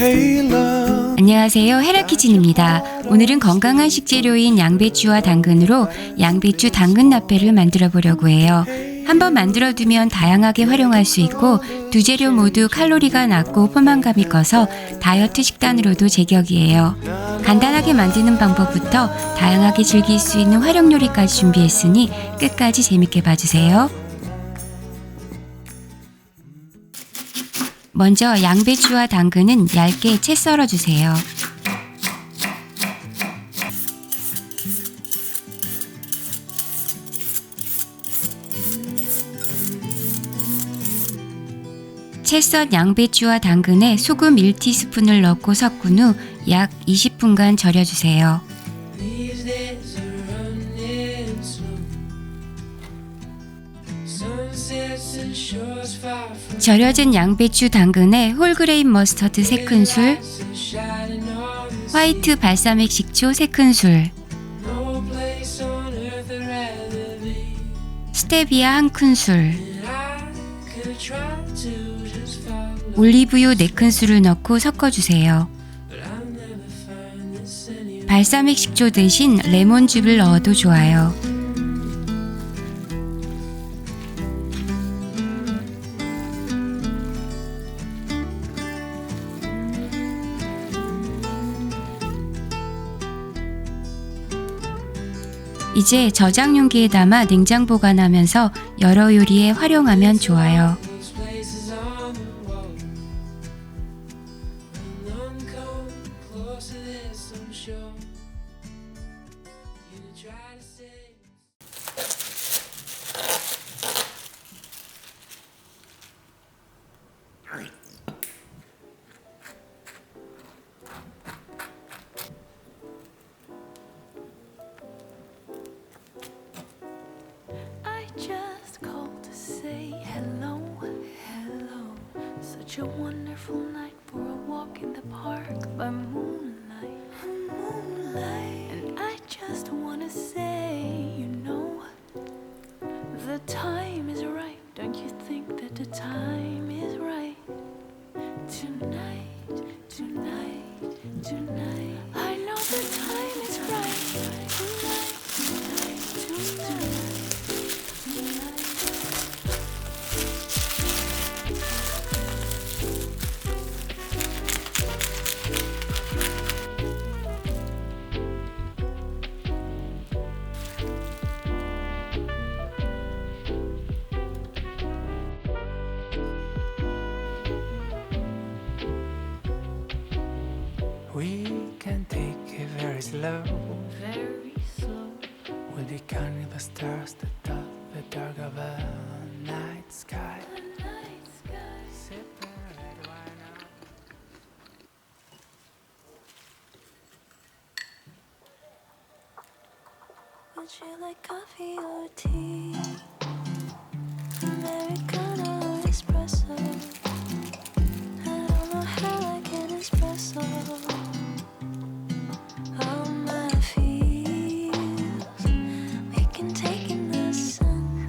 안녕하세요, 헤라키진입니다. 오늘은 건강한 식재료인 양배추와 당근으로 양배추 당근 나페를 만들어 보려고 해요. 한번 만들어두면 다양하게 활용할 수 있고 두 재료 모두 칼로리가 낮고 포만감이 커서 다이어트 식단으로도 제격이에요. 간단하게 만드는 방법부터 다양하게 즐길 수 있는 활용 요리까지 준비했으니 끝까지 재밌게 봐주세요. 먼저 양배추와 당근은 얇게 채 썰어주세요. 채 썬 양배추와 당근에 소금 1티스푼을 넣고 섞은 후 약 20분간 절여주세요. 절여진 양배추 당근에 홀그레인 머스터드 3큰술, 화이트 발사믹 식초 3큰술, 스테비아 1큰술, 올리브유 4큰술을 넣고 섞어주세요. 발사믹 식초 대신 레몬즙을 넣어도 좋아요. 이제 저장 용기에 담아 냉장 보관하면서 여러 요리에 활용하면 좋아요. Just called to say hello, hello. Such a wonderful night for a walk in the park by moonlight, moonlight. And I just wanna say, you know, the time is right. Don't you think that the time is right? Tonight, tonight, tonight. I know the time is right. Tonight, tonight, tonight. We can take it very slow. Very slow. We'll be counting the stars that dot the dark of a night sky. The night sky. Separate, why not? Would you like coffee or tea? Americano or espresso? I don't know how I can espresso. All my feels we can take in the sun.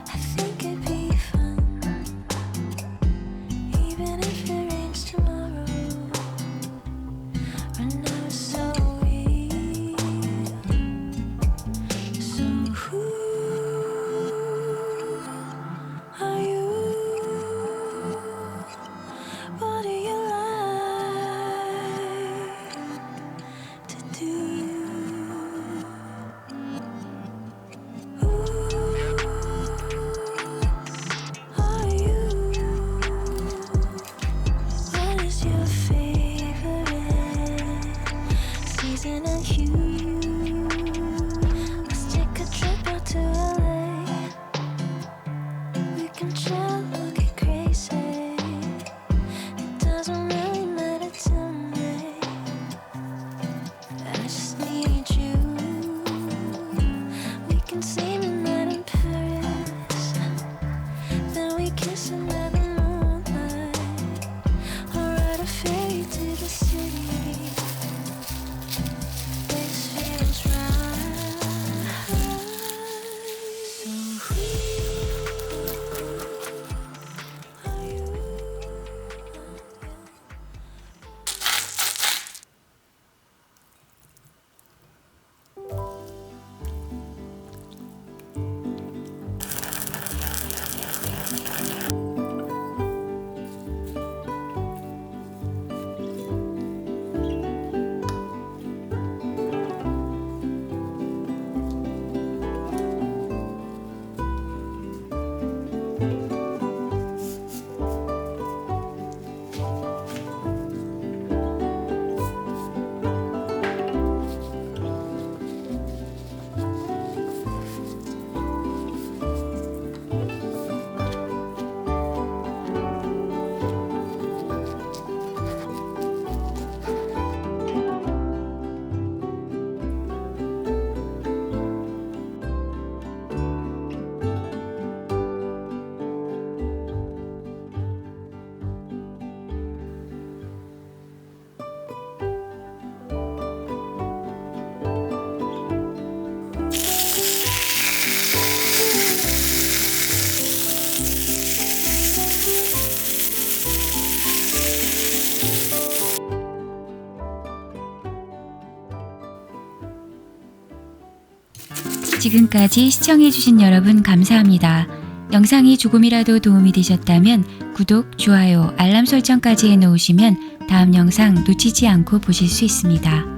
I think it'd be fun, even if it rains tomorrow. Right now it's so real. So who 지금까지 시청해주신 여러분 감사합니다. 영상이 조금이라도 도움이 되셨다면 구독, 좋아요, 알람 설정까지 해놓으시면 다음 영상 놓치지 않고 보실 수 있습니다.